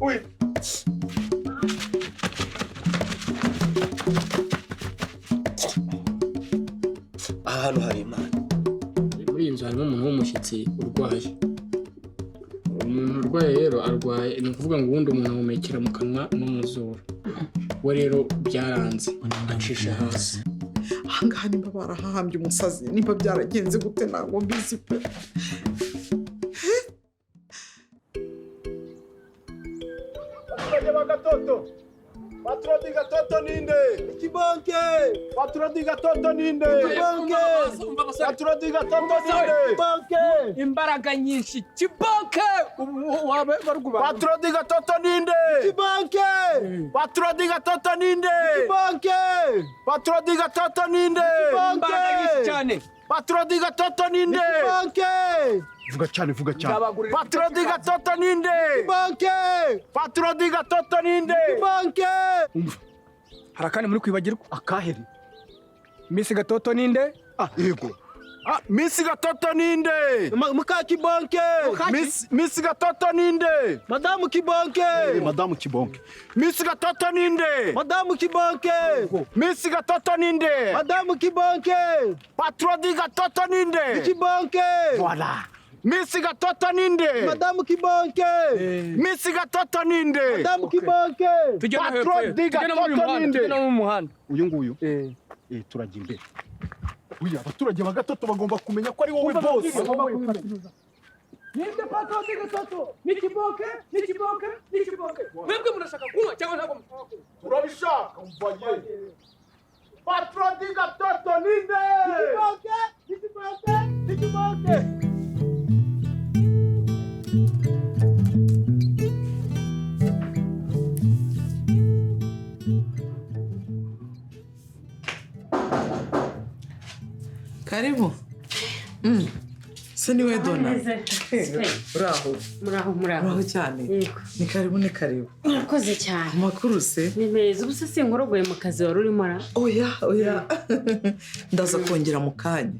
Uy. Ahantu hari Imana. Muri inzu harimo umuntu w'umushyitsi urwaye. Umuntu urwaye rero arwaye ni ukuvuga ngo ubundi umuntu ahumekera mu kanwa no mu zuru. We rero byaranze acisha hasi. Ahangaha nimba barahahambye umusazi nimba byaragenze gute ntabwo mbizi pe. Gatoto. Patrodi gatoto ninde? Ikibanke. Patrodi gatoto ninde? Ikibanke. Patrodi gatoto ninde? Ikibanke. Imbaraga nyinshi. Kibanke. Wabe baruguba. Patrodi gatoto ninde? Ikibanke. Patrodi gatoto ninde? Ikibanke. Patrodi gatoto ninde? Imbaraga nyinshi cyane. Patrodi gatoto ninde? Ikibanke. Vuga cyane. Patrodi gatoto ninde? Ikibanke. Patrodi gatoto ninde? Ikibanke. Harakane muri kwibagirwa. Akaheri. Miss Gatoto ninde? Yego. Miss Gatoto ninde? Muka Kibanke. Miss Gatoto ninde? Madame Kibanke. Madame Kibanke. Miss Gatoto ninde? Madame Kibanke. Miss Gatoto ninde? Madame Kibanke. Patrodi Gatoto ninde? Kibanke. Voilà. Miss Gatoto ninde? Madame Kibanke. Miss Gatoto ninde? Madame Kibanke. Patrodi Gatoto ninde? Tugena mu muhanda. Uyu nguyu? Turajya imbere. Uya abaturage ba Gatoto bagomba kumenya ko ari wowe boss. Ninde Patrodi Gatoto? Ni Kibanke. Mwebwe murashaka kunywa cyangwa ntabwo mushaka? Turabishaka umvaye. Patrodi Gatoto ninde? Kibanke. Karibu. Se niwe Dona. Muraho cyane. Yego. Ni karibu. Murakoze cyane. Amakuru se? Ni meza. Ubuse sinkorogoye mu kazi wari urimo ara? Oya. Ndaza kongera mu kanya.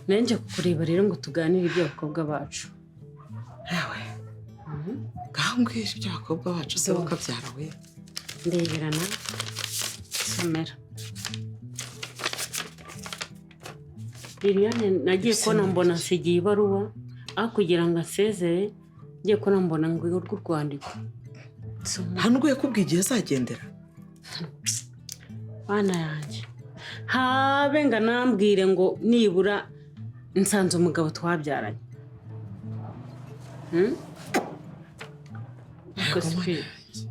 Nanje kukureba rero ngo tuganire iby'abakobwa bacu. Yawe. Gambwira iby'abakobwa bacu se bakabyara we. Ndeberana. Somera. Liliane nagiye kubona mbona nsigiye ibaruwa aho kugira ngo asezere ngiye kubona mbona ngo urwo rwandiko. Hano yakubwiye igihe azagendera? Bana yanjye habe nga nambwire ngo nibura nsanze umugabo twabyaranye.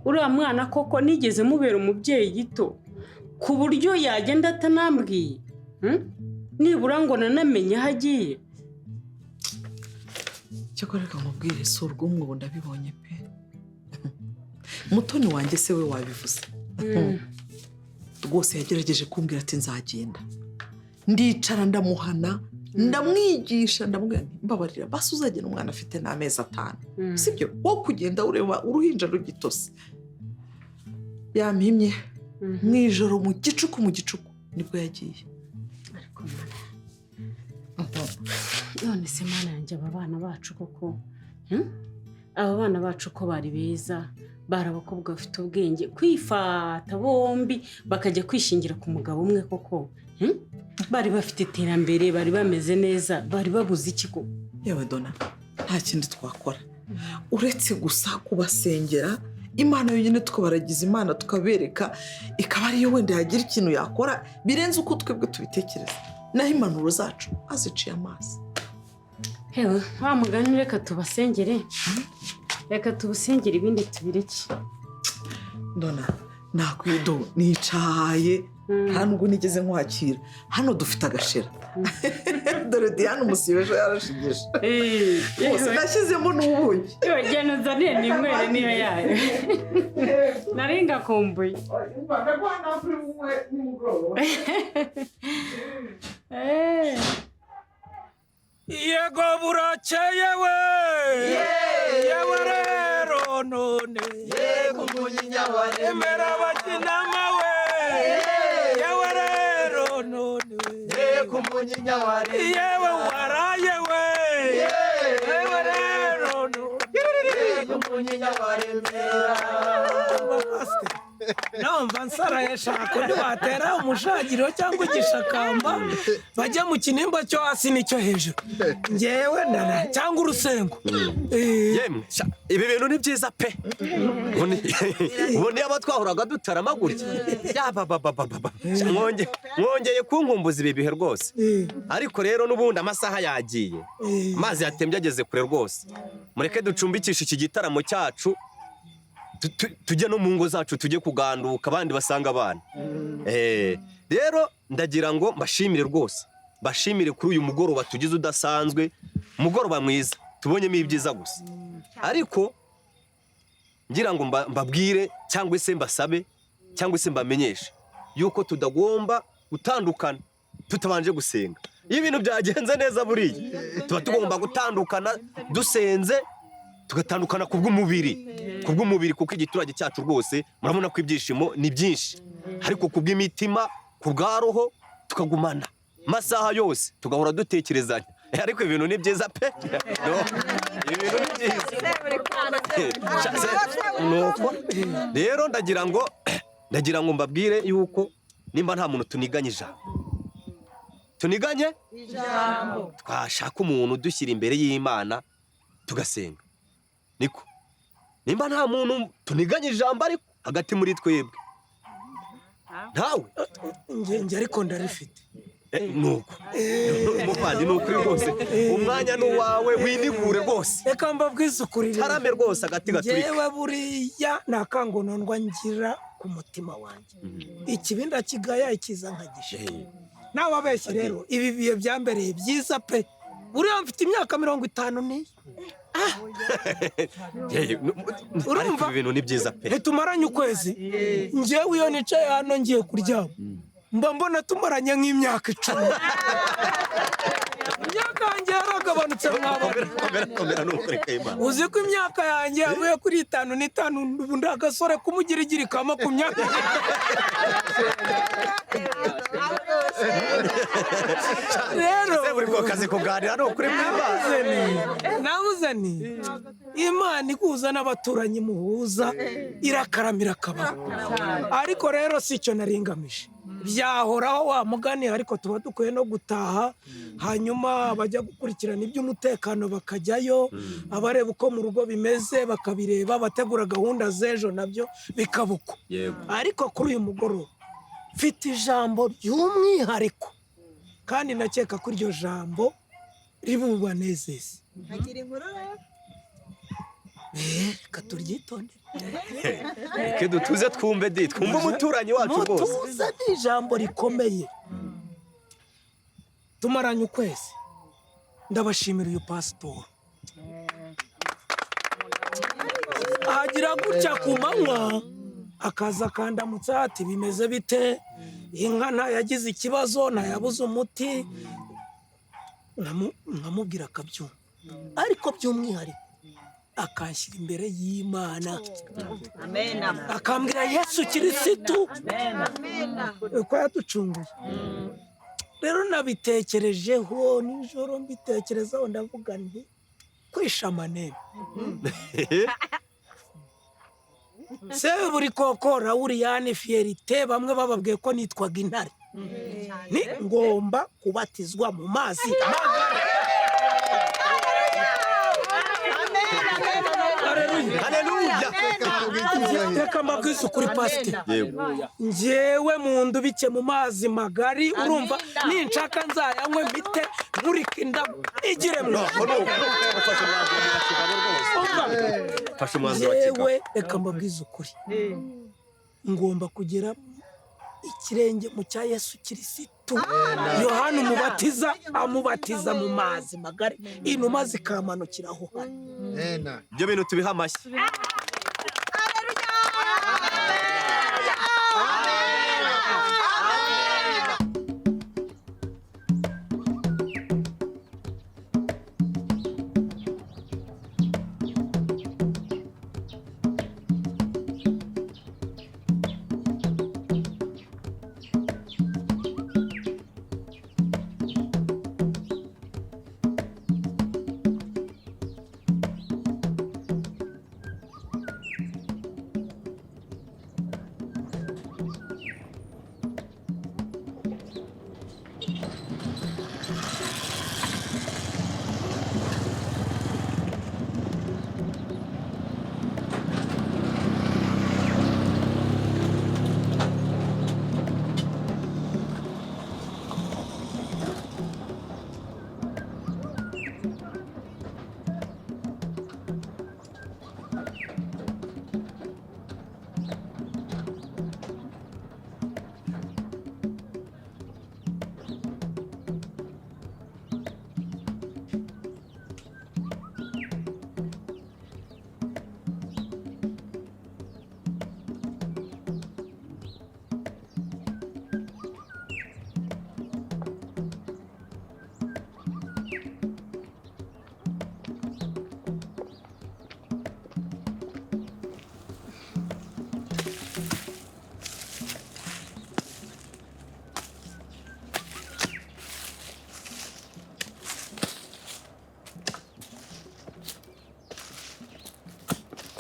Uriya mwana koko nigeze mubera umubyeyi gito ku buryo yagenda atanambwiye. Nibura ngo nanamenye aho agiye. Cyakora reka mubwire si urw'umwe ubu ndabibonye pe. Mutoni wanjye se we wabivuze. Rwose yagerageje kumbwira ati nzagenda. Ndicara ndamuhana, ndamwigisha, ndamubwira nti mbabarira basi uzagena umwana afite n'amezi 5. Sibyo? Wo kugenda ureba uruhinja rugitose. Yampimye mwijoro mu gicuku nibwo yagiye. None se mana yanjye aba bana bacu koko aba bana bacu ko bari beza bari abakobwa bafite ubwenge kwifata bombi bakajya kwishingira ku mugabo umwe koko bari bafite iterambere bari bameze neza bari babuze iki ko yewe Dona nta kindi twakora uretse gusa kubasengera Imana yonyine tukabaragiza Imana tukabereka ikaba ariyo wenda yagira ikintu yakora birenze uko twebwe tubitekereza naho impanuro zacu aziciye amazi. Hewe wa mugani reka tubasengere reka tubusengere ibindi tubireke. Dona nakwido nicaye nta nubwo nigeze nkwakira hano dufite agashera dore Diane umusibejo yarashigisha bose nashyizemo n'ubuki yogena uzane n'inywere niyo yayo naringa kumbuye yego burakeye we yewe rero none yego munyinya ware emera bakinama we yewe rero none yego munyinya ware yewe waraye we yewe rero none munyinya waremera. Numva nsaraye shaka ntiwatera umushagiro cyangwa igishakamba bajya mu kinimba cyo hasi n'icyo hejuru ngewe ndana cyangwa urusengo. Yemwe ibi bintu ni byiza pe. Ubundi aba twahuraga dutarama gutya mwongeye kunkumbuza ibi bihe rwose. Ariko rero n'ubundi amasaha yagiye, amazi yatembye ageze kure rwose. Mureke ducumbikisha iki gitaramo cyacu, tujye no mu ngo zacu, tujye kuganduka abandi basanga abana. Rero ndagira ngo mbashimire rwose, mbashimire kuri uyu mugoroba tugize udasanzwe, umugoroba mwiza tubonyemo ibyiza gusa. Ariko ngira ngo mbabwire cyangwa se mbasabe cyangwa se mbamenyeshe yuko tudagomba gutandukana tutabanje gusenga. Iyo ibintu byagenze neza buriya tuba tugomba gutandukana dusenze, tugatandukana kubw'umubiri kuko igiturage cyacu rwose murabona ko ibyishimo ni byinshi, ariko kubw'imitima kubwa roho tukagumana masaha yose tugahora dutekerezanya. Ariko ibintu ni byiza pe. Ibintu ni byiza. Rero ndagira ngo mbabwire yuko nimba nta muntu tuniganye ijambo, twashaka umuntu dushyira imbere y'Imana tugasenga. Niko nimba nta muntu tuniganye ijambo ariko hagati muri twebwe ntawe njye ariko ndarifite. Nuko muvandi n'ukuri rwose umwanya n'uwawe winigure rwose. Reka mbabwize ukuri tarame rwose agati gaturika. Yewe buriya nakangonondwa ngira ku mutima wanjye, ikibinda kigaya ikiza nkagisha. Nawe abeshye rero ibi biye byambereye byiza pe. Buriya mfite imyaka 50 ni urumva ibintu ni byiza pe. Tumaranye ukwezi njyewe iyo nicaye hano ngiye kuryama mba mbona tumaranye nk'imyaka 10. Imyaka yanjye yaragabanutse komera n'ukuri k'Imana. Uzi ko imyaka yanjye yavuye kuri 5 ubu ndagasore kumugirigiri ka 20. Rero buri ko kazi kuganira n'ukuri kw'Imana. Nabuze ni Imana ikuza n'abaturanyi muhuza irakaramira kabaho. Ariko rero si cyo naringamije. Byahoraho wa mugani, ariko tuba dukwiye no gutaha hanyuma bajya gukurikirana iby'umutekano bakajyayo, abareba uko mu rugo bimeze bakabireba, bategura gahunda z'ejo nabyo bikabuko. Ariko kuri uyu mugoroba mfite ijambo ry'umwihariko kandi nakeka ko iryo jambo ribubanezeze. Reka turyitonde. Ke dutuze twumve twumve umuturanyi wacu rwose. Mutuze ni ijambo rikomeye. Tumaranye ukwezi. Ndabashimira uyu pastor. Agira gutya ku manywa akaza kandamutsa ati bimeze bite, inka yagize ikibazo nayabuze umuti, nkamubwira akabyumva. Ariko by'umwihariko akanshyira imbere y'Imana. Amen. Akambwira Yesu Kirisitu. Amen. Uko yaducunguye. Rero nabitekerejeho nijoro, mbitekerezaho ndavuga nti kwisha amanene. Se buri koko Rawuriyani Fierite bamwe bababwiye ko nitwaga intare. Ni ngomba kubatizwa mu mazi magari. Haleluya. Reka mbabwize ukuri pastor. Njyewe mu ndubike mu mazi magari, urumva ninshaka nzayanywe mpite nkurika indabo igiremwe. Njyewe reka mbabwize ukuri ngomba kugera ikirenge mu cya Yesu Kirisitu. Yohana umubatiza amubatiza mu mazi magari, inuma zikamanukiraho hano. Ibyo bintu tubiha amashyi.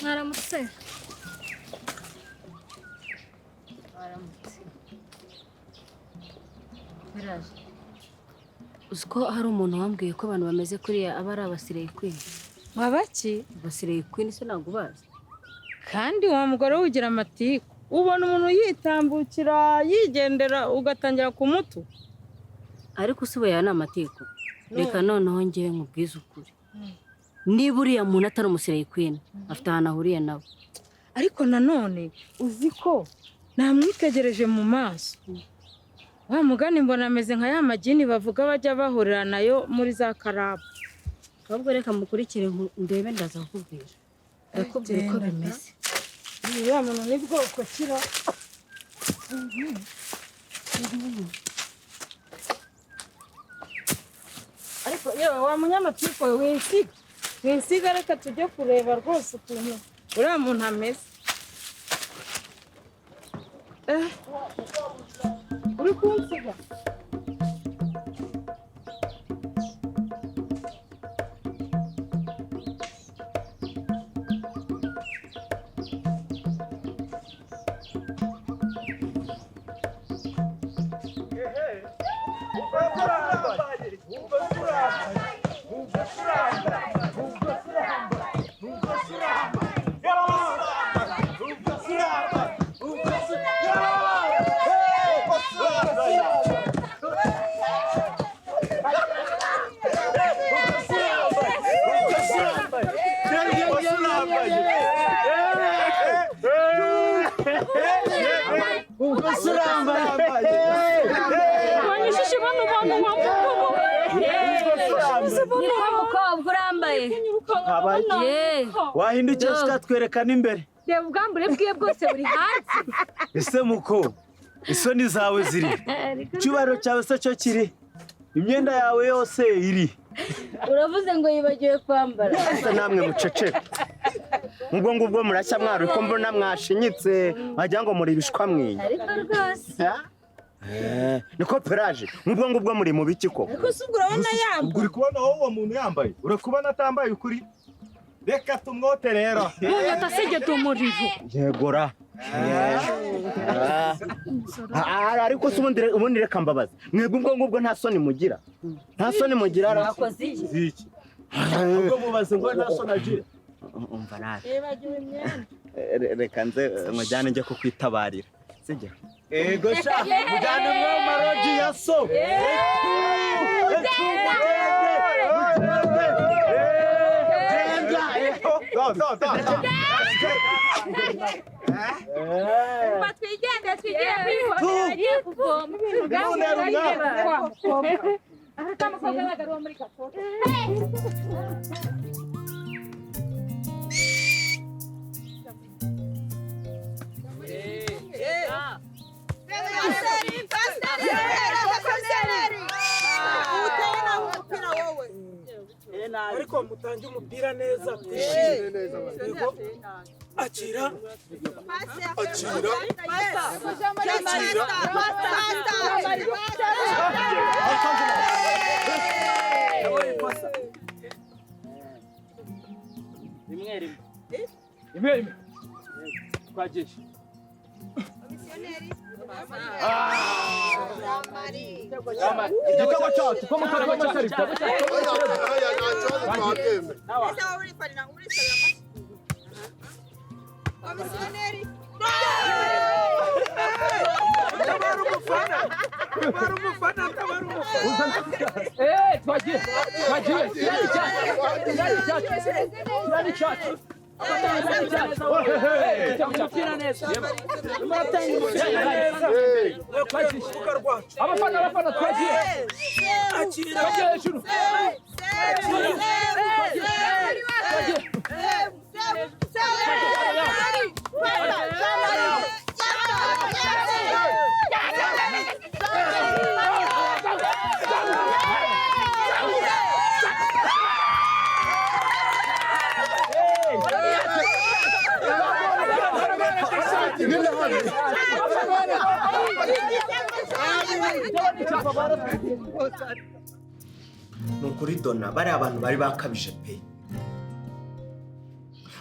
Mwaramutse. Biraje. Uzi ko hari umuntu wambwiye ko abantu bameze kuriya aba ari abasireye kwini. Wabaki? Abasireye kwini se ntabwo ubazi. Kandi wa mugore ugira amatiku. Ubona umuntu yitambukira yigendera ugatangira kumutu. Ariko usubiye ni amatiku. Reka noneho ngewe nkubwize ukuri. Niba uriya muntu atari umusireye kwini afite ahantu ahuriye nabo. Ariko nanone uzi ko namwitegereje mu maso. Wa mugani mbona ameze nka ya magini bavuga bajya bahurira nayo muri za karabu. Ahubwo reka mukurikire ndebe ndaza kukubwira. Ndakubwira uko bimeze. Uriya muntu ni bwoko kira. Ariko yewe wa munyamatiku wisiga reka tujye kureba rwose ukuntu uriya muntu ameze. Uri kunsiga? Wahindukiye ukatwerekana imbere. Reba ubwambure bwiye bwose buri hasi. Ese muko isoni zawe ziri? Cyubaro cyawe se cyo kiri? Imyenda yawe yose iri? Uravuze ngo yibagiwe kwambara. Ese namwe muceceka. Ubwo ngubwo murashya mwari ko mbona mwashinyitse wagira ngo muri bishwa mwinya. Ariko rwose. Niko peraje. Ubwo ngubwo muri mu biki ko? Ariko sugura urabona yambaye. Uri kubona wowe uwo muntu yambaye? Urakubona atambaye ukuri? Reka tumwote rero. Munyata sije tumurivu. Yegora. Ariko se ubundi reka mbabaza. Mwebwe ubwo ngubwo nta soni mugira. Nta soni mugira Akoze iki? Ubwo mubaze ngo nta soni agira. Umva nawe. Yebagiwe imyenda. Reka nze mujyane njye kukwitabarira. Sijya. Ego sha mujyane mwe maroji ya so. Ariko mutange umupira neza twishime neza. Akira. Imwe. Twagiye. Igitabo cyacu ko mukarwa cyariko. Abafana twagiye. Akira. Hejuru. Nukuri Dona bari abantu bari bakabije pe.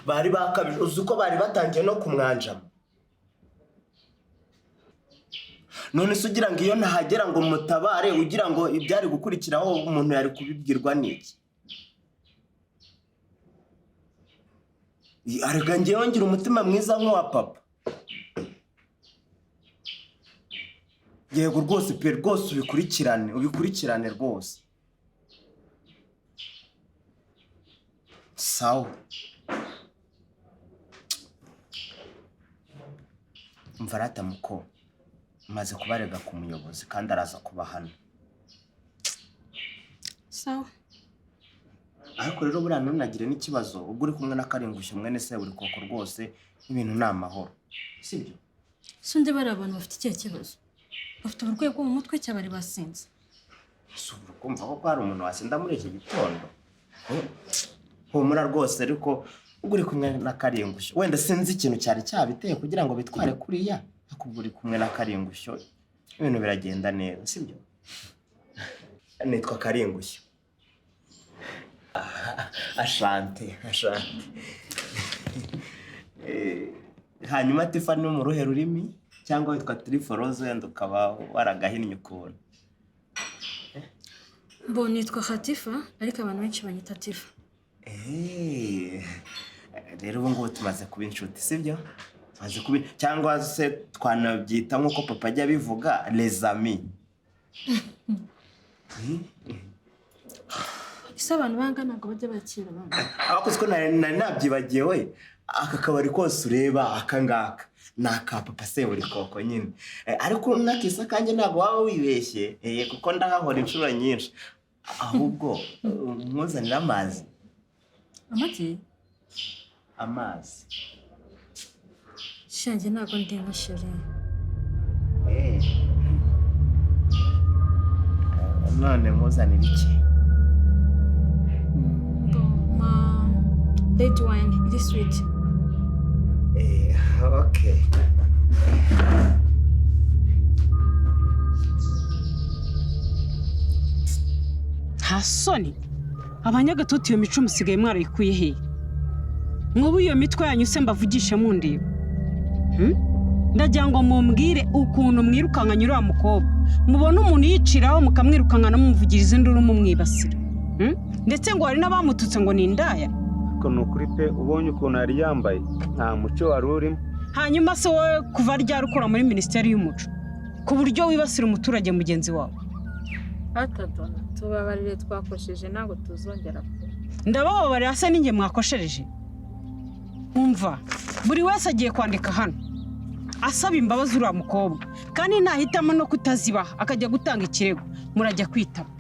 bari bakabije uzi uko bari batangiye no kumwanjama none se ugira ngo iyo ntahagera ngo mutabare ugira ngo ibyari gukurikiraho umuntu yari kubibwirwa n'iki arega ngewe ngira umutima mwiza nk'uwa papa yego rwose pe rwose ubikurikirane rwose sawa mvarata muko maze kubarega ku muyobozi kandi araza kuba hano sawa ariko rero buriya ntunagire n'ikibazo ubwo uri kumwe na Karingushyo mwene se buri koko rwose ibintu ni amahoro sibyo sunde bari abantu bafite ikihe kibazo bafite uburwayi bwo mu mutwe cyangwa bari basinze subura kumva ko hari umuntu wasinda muri iki gitondo humura rwose ariko ubwo uri kumwe na Karingushyo wenda sinzi ikintu cyari cyabiteye kugira ngo bitware kuriya ariko ubwo uri kumwe na Karingushyo ibintu biragenda neza sibyo nitwa Karingushyo ashante hanyuma Tiffany mu ruhe rurimi cyangwa witwa Triforozo yenda ukaba waragahinnye ukuntu bo nitwa Khatifa ariko abantu benshi banyita Tifa rero ubu ngubu tumaze kuba inshuti sibyo tumaze kuba cyangwa se twanabyita nk'uko papa ajya bivuga les amis ese abantu banga ntabwo bajya bakira abantu abakoze ko nari nabyibagiwe aka kabari kose ureba akangaka ni aka papa se buri koko nyine ariko nakisa kanjye ntabwo waba wibeshye kuko ndahahora inshuro nyinshi ahubwo nkuzanira amazi amazi shanjye ntabwo ndi nk'ishuri none nkuzanira iki red wine iri sweet okay Hasoni abanyagatuti iyo mico musigaye mwarayikuye he mwobu iyo mitwe yanyu se mbavugisha mundeba ndagira ngo mumbwire ukuntu mwirukankanya uriya mukobwa mubona umuntu yiciraho mukamwirukankana mumuvugiriza induru mumwibasira ndetse ngo hari n'abamututse ngo ni indaya ko nukuri pe ubonye ukuntu yari yambaye nta muco wari urimo hanyuma se wowe kuva ryari ukora muri Minisiteri y'Umuco ku buryo wibasira umuturage mugenzi wawe atadona tubabarire twakosheje ntabwo tuzongera kure ndabababarira se ninjye mwakoshereje umva buri wese agiye kwandika hano asaba imbabazi uriya mukobwa kandi nahitamo no kutazibaha akajya gutanga ikirego murajya kwitaba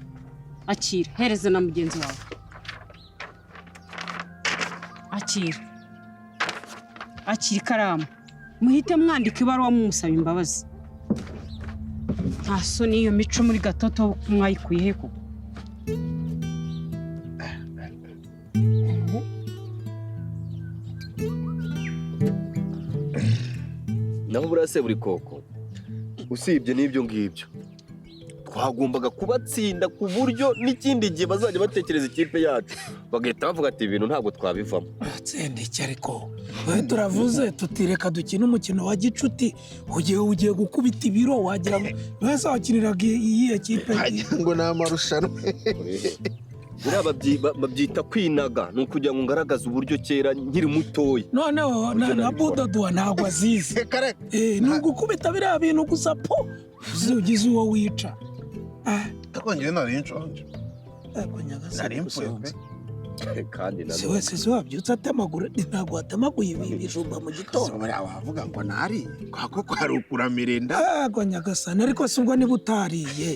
akira hereza na mugenzi wawe akira ikaramu muhite mwandika ibaruwa mumusaba imbabazi nta soni iyo mico muri Gatoto mwayikuye he koko naho burase buri koko usibye n'ibyo ngibyo twagombaga kubatsinda ku buryo n'ikindi gihe bazajya batekereza ikipe yacu bagahita bavuga ati ibintu ntabwo twabivamo tsende iki ariko turavuze tutireka dukina umukino wa gicuti ugiye gukubita ibiro wagira ngo wese wakiniraga iyi kipe ngo ni amarushanwa babyita kwinaga ni ukugira ngo ngaragaze uburyo kera nkiri mutoya noneho na budodo ntabwo azizi ni ugukubita biriya bintu gusa po ugize uwo wica takongeye nari nshonje nari mpfuye kandi si wese wabyutse atemagura ntabwo watemaguye ibijumba mu gitondo wavuga ngo nari kwako kwari ukuramira inda yego nyagasani ariko si ubwo niba utariye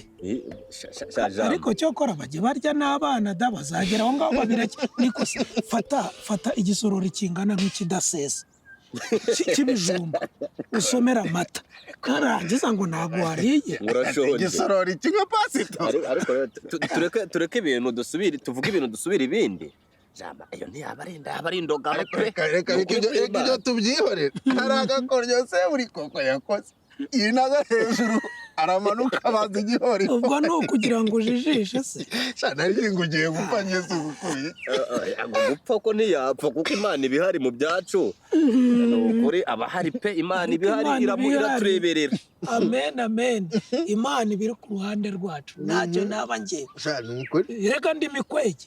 ariko cyokora bajye barya n'abana da bazagera aho ngaho babireke niko fata igisorori kingana nk'ikidasesa cy'ibijumba usomera amata karangiza ngo ntabwo wariye igisorori kimwe pasito ariko tureke ibintu dusubire tuvuge ibintu dusubire ibindi jama iyo ntiyaba ari indogamo reka ibyo tubyihorere hari agakoryo se buri koko yakoze iyi naga hejuru aramanuka abanza igihori. ubwo ni ukugira ngo ujijishe se nari ngugiye gupfa ngeze gukuye. gupfa ko ntiyapfa kuko Imana ibihari mu byacu. Nukuri abahari pe Imana ibihari iratureberera. Amen amen. Imana ibiri ku ruhande rwacu ntacyo naba ngiye. Reka ndi mikwege.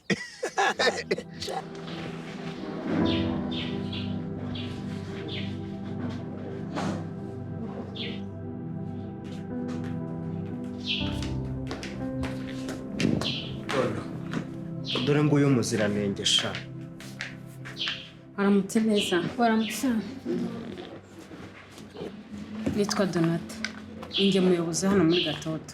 dore nguyu umuziranenge sha. Waramutse neza. Waramutse. Nitwa Donata. Inge muyobozi hano muri Gatoto.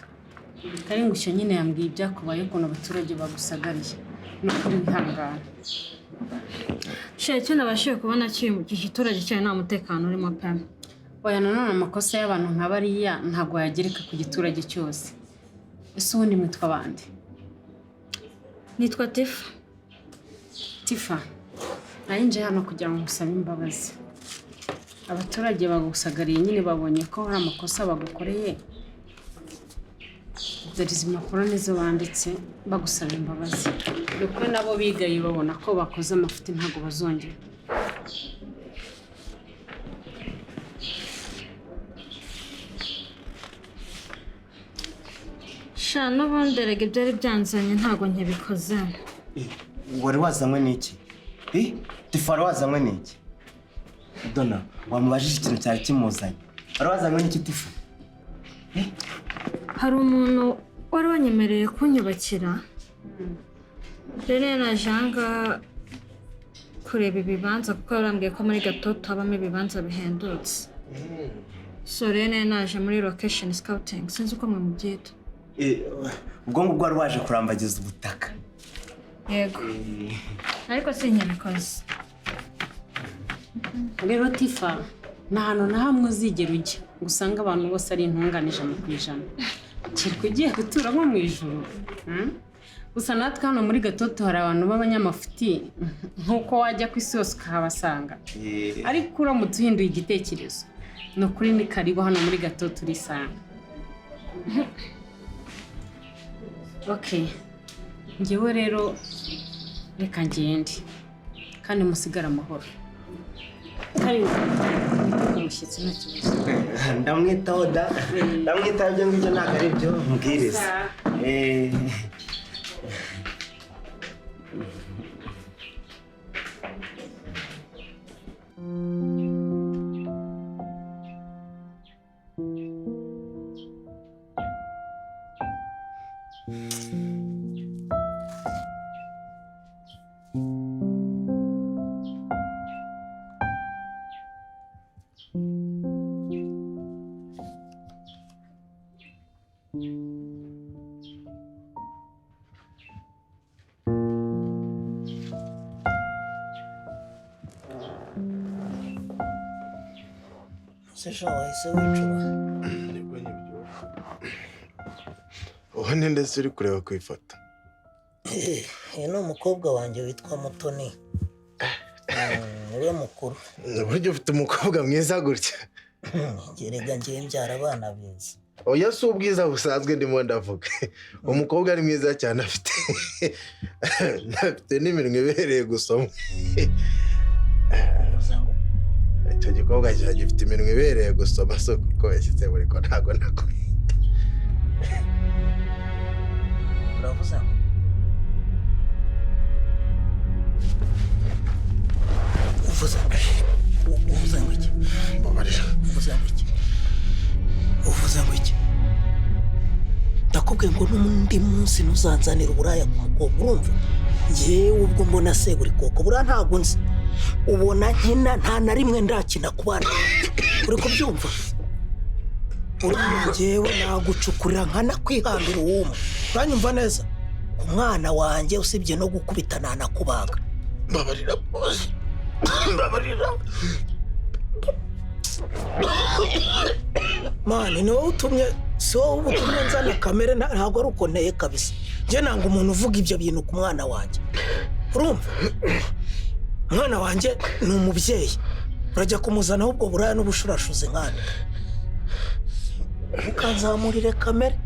Karingushyo nyine yambwiye ibyakubaye ukuntu abaturage bagusagariye. Nuko bihangana. Icyo nabashije kubona mu giturage cyayo nta mutekano urimo pe. Oya nanone amakosa y'abantu nka bariya ntabwo yagereka ku giturage cyose. Ese ubundi mwitwa bande? Nitwa Tifa. Tifa. Nayinje hano kugira ngo ngusabe imbabazi. Abaturage bagusagariye nyine babonye ko hari amakosa bagukoreye. Dore izi mpapuro nizo banditse bagusaba imbabazi. Nuko nabo bigaye babona ko bakoze amafuti ntago bazongera. N'ubundi rege byari byanzanye ntago nkibikoze. Wari wazanywe n'iki? Tifari wazanywe n'iki? Dona, wamubajije ikintu cyari kimuzanye. Wari wazanywe n'iki Tifa? Hari umuntu wari wanyemereye kunyubakira. Rero naje aha kureba ibibanza kuko yarambwiye ko muri Gatoto habamo ibibanza bihendutse. So rero naje muri location scouting. Sinzi uko mwe mubyita. Ubwo ngubwo wari waje kurambagiza ubutaka. Yego. Ariko sinkibikoze. Rero Tifa, nta hantu na hamwe uzigera ujya usanga abantu bose ari intungane 100%. Kiriko ugiye gutura nko mu ijuru. Gusa natwe hano muri Gatoto hari abantu b'abanyamafuti nkuko wajya ku isi yose ukahabasanga. Ariko uramutse uhinduye igitekerezo no kuri ni karibu hano muri Gatoto urisanga. Okay. Ngewe rero reka ngende kandi musigara amahoro. Kari umushyitsi nta kibazo. Ndamwitaho da. Ndamwitaho ibyo ngibyo ntabwo ari byo mbwiriza. Sesha wahise wicura. Nibwo nyibyo. Uhane ndetse uri kureba ku ifoto. Ni umukobwa wanjye witwa Mutoni. Niwe mukuru. Buryo ufite umukobwa mwiza gutya. Gerega ngiye mbyara abana beza. Oya si ubwiza busanzwe ndimo ndavuga. Umukobwa ari mwiza cyane afite. Afite n'iminwa ibereye gusoma. Icyo gikobwa gifite iminwa ibereye gusoma so kuko yashyize buri ko ntago nako. Uravuze ngo uvuze ngo iki? Mbabarira. Uvuze ngo iki? Ndakubwiye ngo n'undi munsi ntuzanzanira uburaya ku mukobwa urumva? Yewe ubwo mbona se buri koko buriya ntago nzi. Ubona nkina nta na rimwe ndakina ku bana. Uri kubyumva? Jewe nagucukurira nkanakwihambira uwuma. Uranyumva neza? Ku mwana wanjye usibye no gukubita nanakubaga. Mbabarira boss. Mbabarira. Mani ni wowe utumye si wowe utumye nzana kamere ntabwo ari uko nteye kabisa. Njye nanga umuntu uvuga ibyo bintu ku mwana wanjye. Urumva? Mwana wanjye ni umubyeyi. Urajya kumuzanaho ubwo buraya n'ubushurashuzi nkana. ntukanzamurire kamere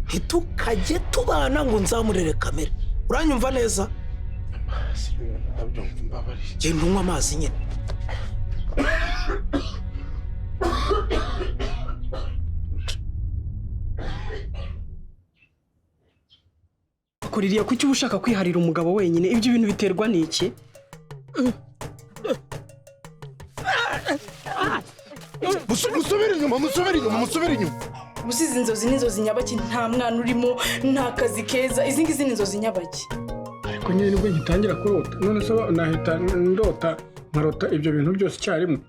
ntitukajye tubana ngo nzamurire kamere uranyumva neza genda unywa amazi nyine kuririye kuki uba ushaka kwiharira umugabo wenyine ibyo bintu biterwa n'iki musubire inyuma gusa izi nzozi ni inzozi nyabaki nta mwana urimo nta kazi keza izi ngizi ni inzozi nyabaki ariko nyine nibwo ngitangira kurota none se nahita ndota nkarota ibyo bintu byose icyarimwe